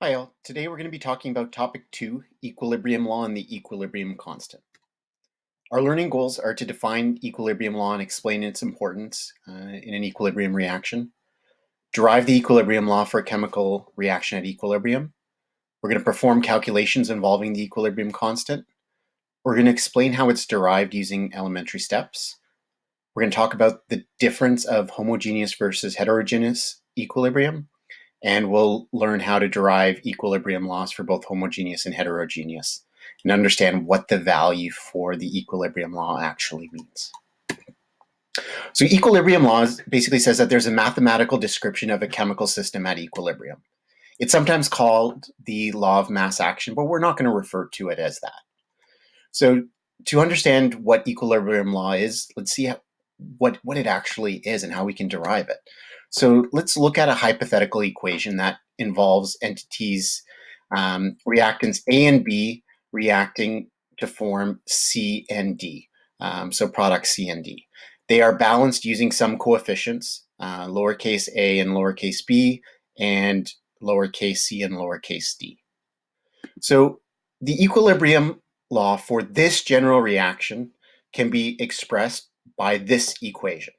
Hi all, today we're going to be talking about topic 2, equilibrium law and the equilibrium constant. Our learning goals are to define equilibrium law and explain its importance in an equilibrium reaction, derive the equilibrium law for a chemical reaction at equilibrium. We're going to perform calculations involving the equilibrium constant. We're going to explain how it's derived using elementary steps. We're going to talk about the difference of homogeneous versus heterogeneous equilibrium. And we'll learn how to derive equilibrium laws for both homogeneous and heterogeneous and understand what the value for the equilibrium law actually means. So equilibrium laws basically says that there's a mathematical description of a chemical system at equilibrium. It's sometimes called the law of mass action, but we're not going to refer to it as that. So to understand what equilibrium law is, let's see what it actually is and how we can derive it. So let's look at a hypothetical equation that involves entities, reactants A and B reacting to form C and D, so products C and D. They are balanced using some coefficients, lowercase a and lowercase b, and lowercase c and lowercase d. So the equilibrium law for this general reaction can be expressed by this equation.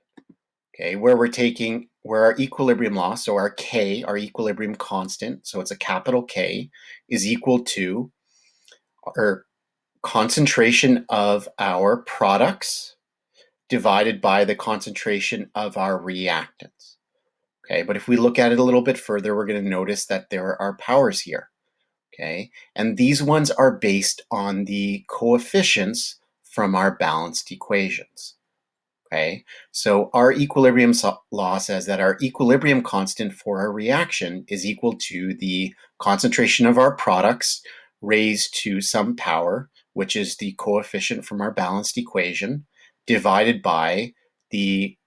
Okay, where our equilibrium law, so our K, our equilibrium constant, so it's a capital K, is equal to our concentration of our products divided by the concentration of our reactants. Okay, but if we look at it a little bit further, we're going to notice that there are powers here. Okay, and these ones are based on the coefficients from our balanced equations. Okay, so our equilibrium law says that our equilibrium constant for our reaction is equal to the concentration of our products raised to some power, which is the coefficient from our balanced equation, divided by the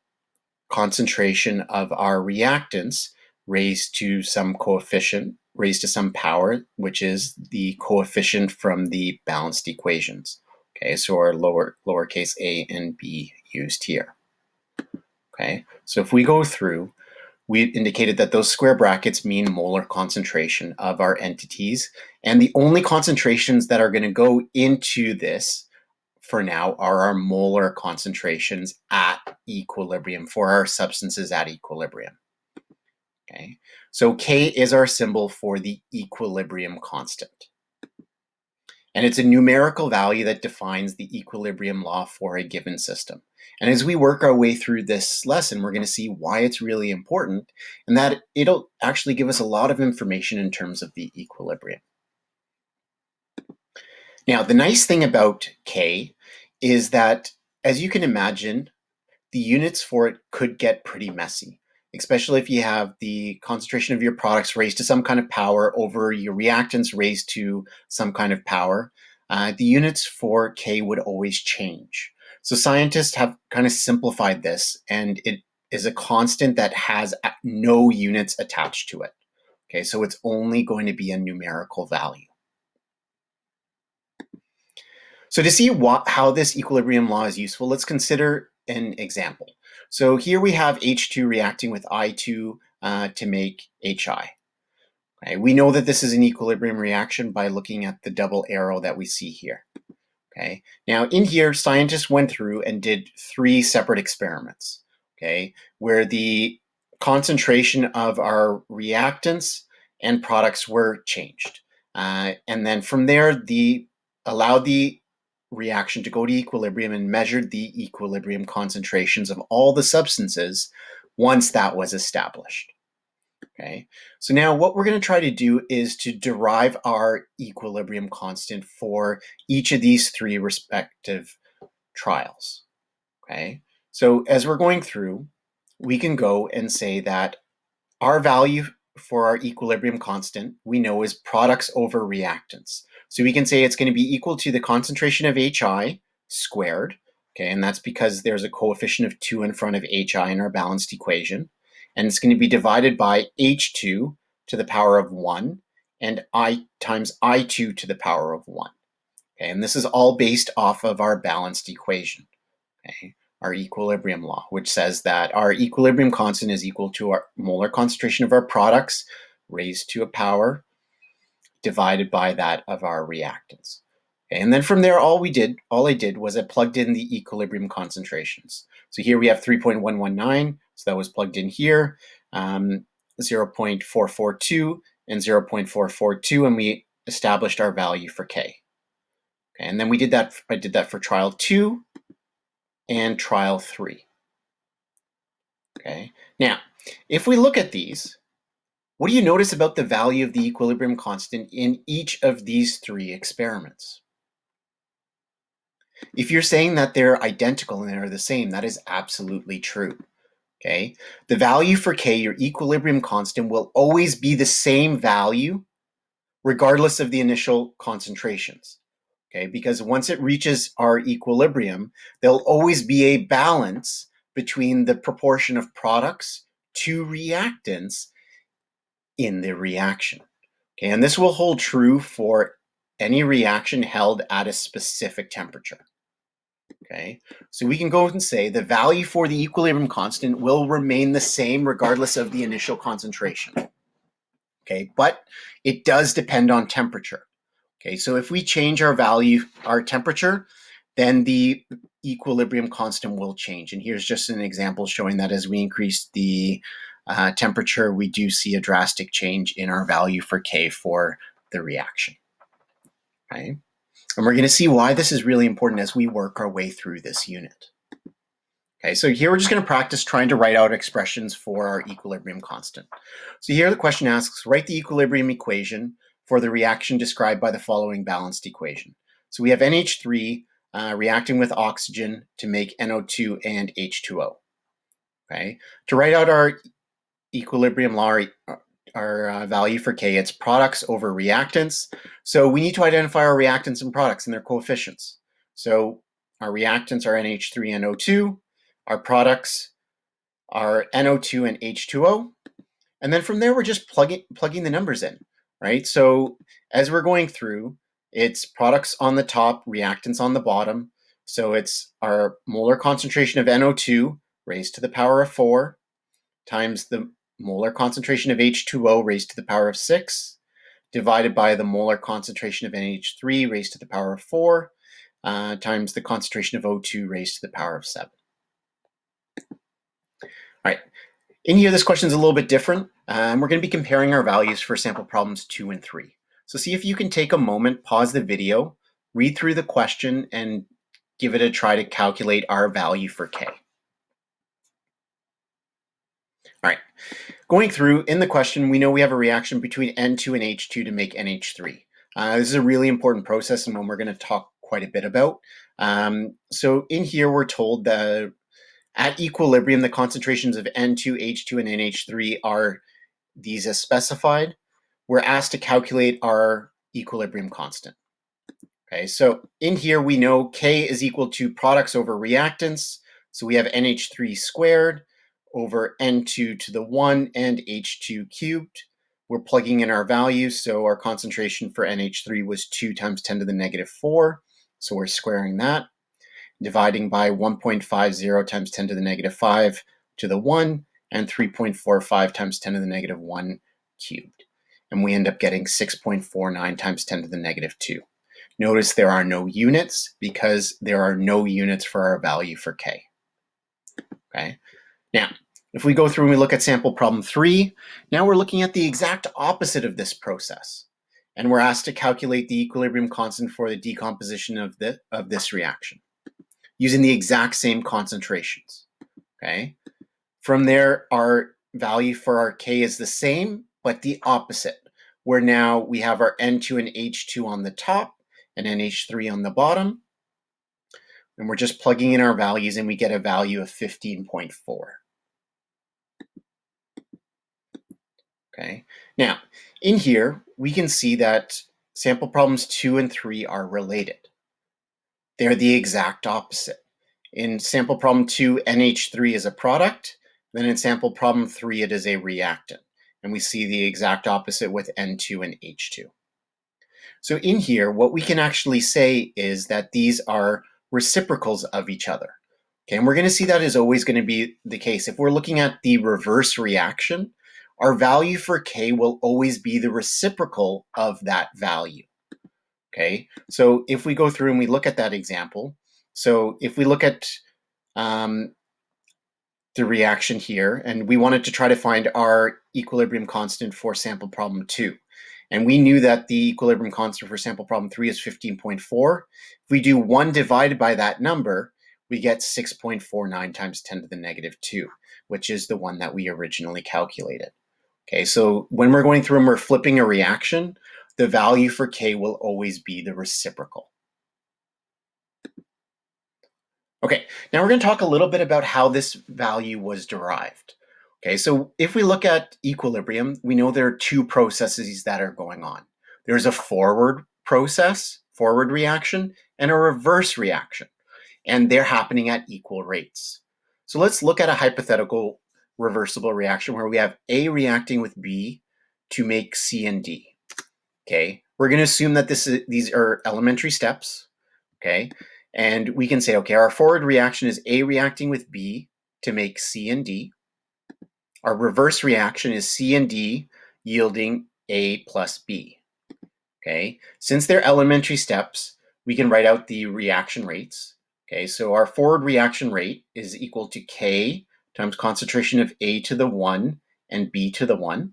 concentration of our reactants raised to some coefficient, raised to some power, which is the coefficient from the balanced equations. Okay, so our lowercase a and b used here. Okay, so if we go through, we indicated that those square brackets mean molar concentration of our entities, and the only concentrations that are going to go into this for now are our molar concentrations at equilibrium for our substances at equilibrium. Okay, so K is our symbol for the equilibrium constant. And it's a numerical value that defines the equilibrium law for a given system. And as we work our way through this lesson, we're going to see why it's really important and that it'll actually give us a lot of information in terms of the equilibrium. Now, the nice thing about K is that, as you can imagine, the units for it could get pretty messy, especially if you have the concentration of your products raised to some kind of power over your reactants raised to some kind of power. The units for K would always change. So scientists have kind of simplified this, and it is a constant that has no units attached to it. Okay, so it's only going to be a numerical value. So to see how this equilibrium law is useful, let's consider an example. So here we have H2 reacting with I2 to make HI. Okay, we know that this is an equilibrium reaction by looking at the double arrow that we see here. Okay, now in here, scientists went through and did 3 separate experiments, okay, where the concentration of our reactants and products were changed. And then from there, allowed the reaction to go to equilibrium and measured the equilibrium concentrations of all the substances once that was established. Okay, so now what we're going to try to do is to derive our equilibrium constant for each of these 3 respective trials. Okay, so as we're going through, we can go and say that our value for our equilibrium constant we know is products over reactants. So we can say it's going to be equal to the concentration of HI squared, okay, and that's because there's a coefficient of 2 in front of HI in our balanced equation, and it's going to be divided by H2 to the power of 1 and I times I2 to the power of 1. Okay, and this is all based off of our balanced equation, okay, our equilibrium law, which says that our equilibrium constant is equal to our molar concentration of our products raised to a power divided by that of our reactants. Okay, and then from there, all I did was I plugged in the equilibrium concentrations. So here we have 3.119, so that was plugged in here, 0.442 and 0.442, and we established our value for K. Okay, and then I did that for trial 2 and trial 3. Okay, now, if we look at these, what do you notice about the value of the equilibrium constant in each of these 3 experiments? If you're saying that they're identical and they're the same, that is absolutely true. Okay, the value for K, your equilibrium constant, will always be the same value regardless of the initial concentrations. Okay, because once it reaches our equilibrium, there'll always be a balance between the proportion of products to reactants in the reaction. Okay, and this will hold true for any reaction held at a specific temperature. Okay, so we can go and say the value for the equilibrium constant will remain the same regardless of the initial concentration. Okay, but it does depend on temperature. Okay, so if we change our value, our temperature, then the equilibrium constant will change. And here's just an example showing that as we increase the temperature, we do see a drastic change in our value for K for the reaction. Okay, and we're going to see why this is really important as we work our way through this unit. Okay, so here we're just going to practice trying to write out expressions for our equilibrium constant. So here the question asks, write the equilibrium equation for the reaction described by the following balanced equation. So we have NH3 reacting with oxygen to make NO2 and H2O. Okay, to write out our equilibrium law, our value for K, it's products over reactants. So we need to identify our reactants and products and their coefficients. So our reactants are NH3NO2, our products are NO2 and H2O. And then from there, we're just plugging the numbers in, right? So as we're going through, it's products on the top, reactants on the bottom. So it's our molar concentration of NO2 raised to the power of 4 times the molar concentration of H2O raised to the power of 6 divided by the molar concentration of NH3 raised to the power of 4 times the concentration of O2 raised to the power of 7. All right, in here, this question is a little bit different. We're going to be comparing our values for sample problems 2 and 3. So see if you can take a moment, pause the video, read through the question, and give it a try to calculate our value for K. All right, going through in the question, we know we have a reaction between N2 and H2 to make NH3. This is a really important process and one we're going to talk quite a bit about. So in here, we're told that at equilibrium, the concentrations of N2, H2, and NH3 are these as specified. We're asked to calculate our equilibrium constant. Okay, so in here we know K is equal to products over reactants. So we have NH3 squared over N2 to the 1 and H2 cubed. We're plugging in our values. So our concentration for NH3 was 2 times 10 to the negative 4. So we're squaring that, dividing by 1.50 times 10 to the negative 5 to the 1 and 3.45 times 10 to the negative 1 cubed. And we end up getting 6.49 times 10 to the negative 2. Notice there are no units because there are no units for our value for K. Okay. Now, if we go through and we look at sample problem 3, now we're looking at the exact opposite of this process. And we're asked to calculate the equilibrium constant for the decomposition of this reaction using the exact same concentrations. Okay. From there, our value for our K is the same, but the opposite, where now we have our N2 and H2 on the top and NH3 on the bottom. And we're just plugging in our values and we get a value of 15.4. Okay. Now, in here, we can see that sample problems 2 and 3 are related. They're the exact opposite. In sample problem 2, NH3 is a product. Then in sample problem 3, it is a reactant. And we see the exact opposite with N2 and H2. So in here, what we can actually say is that these are reciprocals of each other. Okay, and we're going to see that is always going to be the case. If we're looking at the reverse reaction, our value for K will always be the reciprocal of that value. Okay, so if we go through and we look at that example, so if we look at the reaction here, and we wanted to try to find our equilibrium constant for sample problem 2. And we knew that the equilibrium constant for sample problem 3 is 15.4. If we do 1 divided by that number, we get 6.49 times 10 to the negative 2, which is the one that we originally calculated. Okay, so when we're going through and we're flipping a reaction, the value for K will always be the reciprocal. Okay, now we're going to talk a little bit about how this value was derived. Okay, so if we look at equilibrium, we know there are 2 processes that are going on. There's a forward process, forward reaction, and a reverse reaction, and they're happening at equal rates. So let's look at a hypothetical reversible reaction where we have A reacting with B to make C and D. Okay, we're going to assume that these are elementary steps. Okay, and we can say, okay, our forward reaction is A reacting with B to make C and D. Our reverse reaction is C and D yielding A plus B. Okay, since they're elementary steps, we can write out the reaction rates. Okay, so our forward reaction rate is equal to K times concentration of A to the 1 and B to the 1.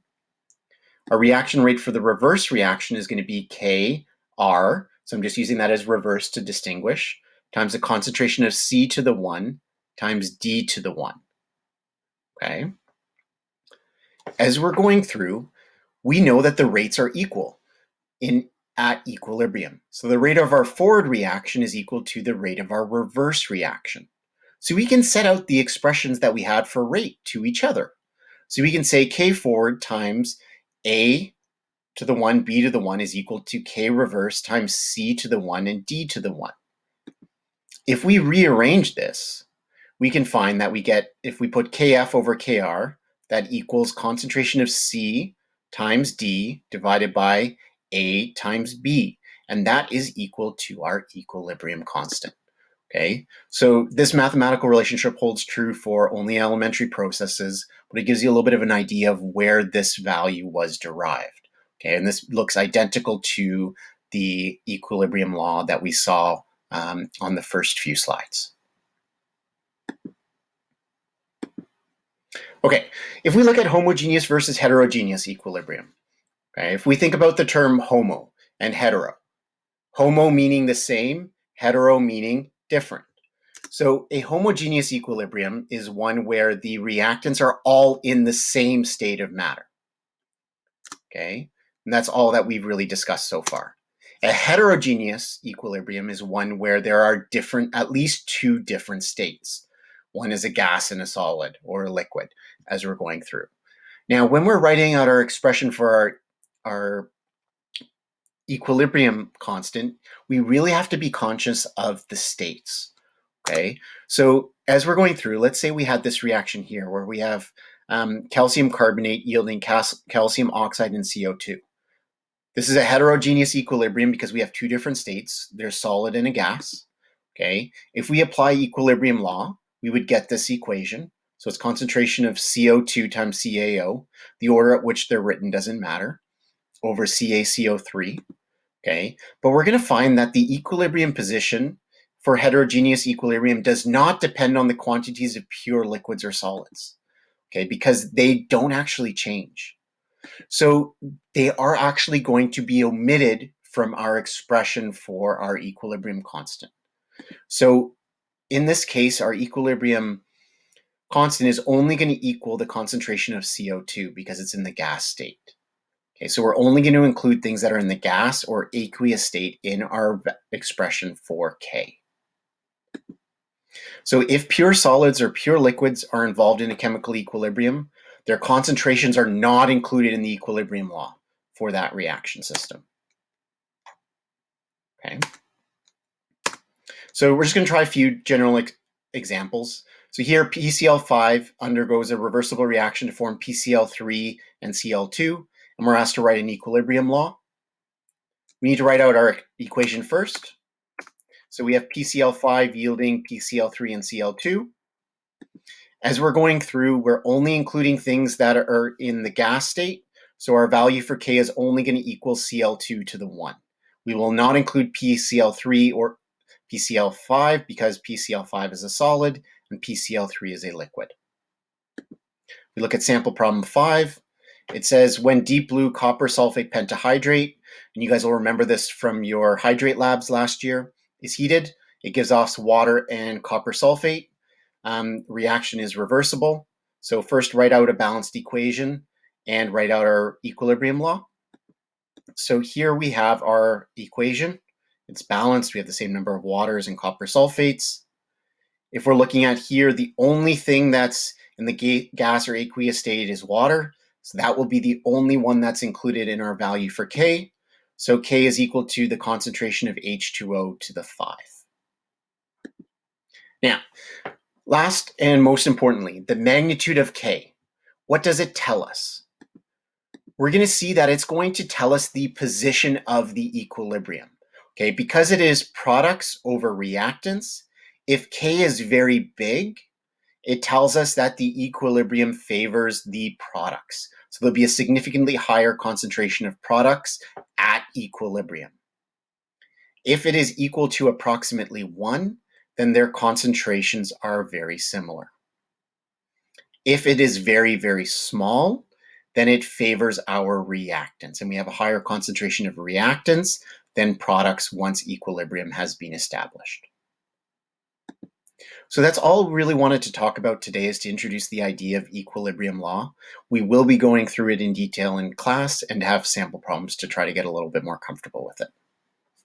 Our reaction rate for the reverse reaction is going to be KR, so I'm just using that as reverse to distinguish, times the concentration of C to the 1 times D to the 1. Okay. As we're going through, we know that the rates are equal at equilibrium. So the rate of our forward reaction is equal to the rate of our reverse reaction. So we can set out the expressions that we had for rate to each other. So we can say K forward times A to the 1, B to the 1 is equal to K reverse times C to the 1 and D to the 1. If we rearrange this, we can find that we get, if we put KF over KR, that equals concentration of C times D divided by A times B. And that is equal to our equilibrium constant. Okay, so this mathematical relationship holds true for only elementary processes, but it gives you a little bit of an idea of where this value was derived. Okay, and this looks identical to the equilibrium law that we saw on the first few slides. Okay, if we look at homogeneous versus heterogeneous equilibrium, okay, if we think about the term homo and hetero, homo meaning the same, hetero meaning different. So a homogeneous equilibrium is one where the reactants are all in the same state of matter. Okay, and that's all that we've really discussed so far. A heterogeneous equilibrium is one where there are at least 2 different states. One is a gas and a solid or a liquid as we're going through. Now, when we're writing out our expression for our equilibrium constant, we really have to be conscious of the states. Okay, so as we're going through, let's say we had this reaction here where we have calcium carbonate yielding calcium oxide and CO2. This is a heterogeneous equilibrium because we have 2 different states. There's solid and a gas. Okay, if we apply equilibrium law, we would get this equation. So it's concentration of CO2 times CaO. The order at which they're written doesn't matter, over CaCO3. Okay, but we're going to find that the equilibrium position for heterogeneous equilibrium does not depend on the quantities of pure liquids or solids, okay, because they don't actually change. So they are actually going to be omitted from our expression for our equilibrium constant. So in this case, our equilibrium constant is only going to equal the concentration of CO2 because it's in the gas state. Okay, so we're only going to include things that are in the gas or aqueous state in our expression for K. So if pure solids or pure liquids are involved in a chemical equilibrium, their concentrations are not included in the equilibrium law for that reaction system. Okay. So we're just going to try a few general examples. So here PCl5 undergoes a reversible reaction to form PCl3 and Cl2, and we're asked to write an equilibrium law. We need to write out our equation first. So we have PCl5 yielding PCl3 and Cl2. As we're going through, we're only including things that are in the gas state. So our value for K is only going to equal Cl2 to the 1. We will not include PCl3 or PCl5 because PCl5 is a solid and PCl3 is a liquid. We look at sample problem 5. It says when deep blue copper sulfate pentahydrate, and you guys will remember this from your hydrate labs last year, is heated. It gives off water and copper sulfate. Reaction is reversible. So first write out a balanced equation and write out our equilibrium law. So here we have our equation. It's balanced. We have the same number of waters and copper sulfates. If we're looking at here, the only thing that's in the gas or aqueous state is water. So that will be the only one that's included in our value for K. So K is equal to the concentration of H2O to the 5. Now, last and most importantly, the magnitude of K. What does it tell us? We're going to see that it's going to tell us the position of the equilibrium. Okay, because it is products over reactants, if K is very big, it tells us that the equilibrium favors the products. So there'll be a significantly higher concentration of products at equilibrium. If it is equal to approximately 1, then their concentrations are very similar. If it is very, very small, then it favors our reactants. And we have a higher concentration of reactants than products once equilibrium has been established. So that's all we really wanted to talk about today, is to introduce the idea of equilibrium law. We will be going through it in detail in class and have sample problems to try to get a little bit more comfortable with it.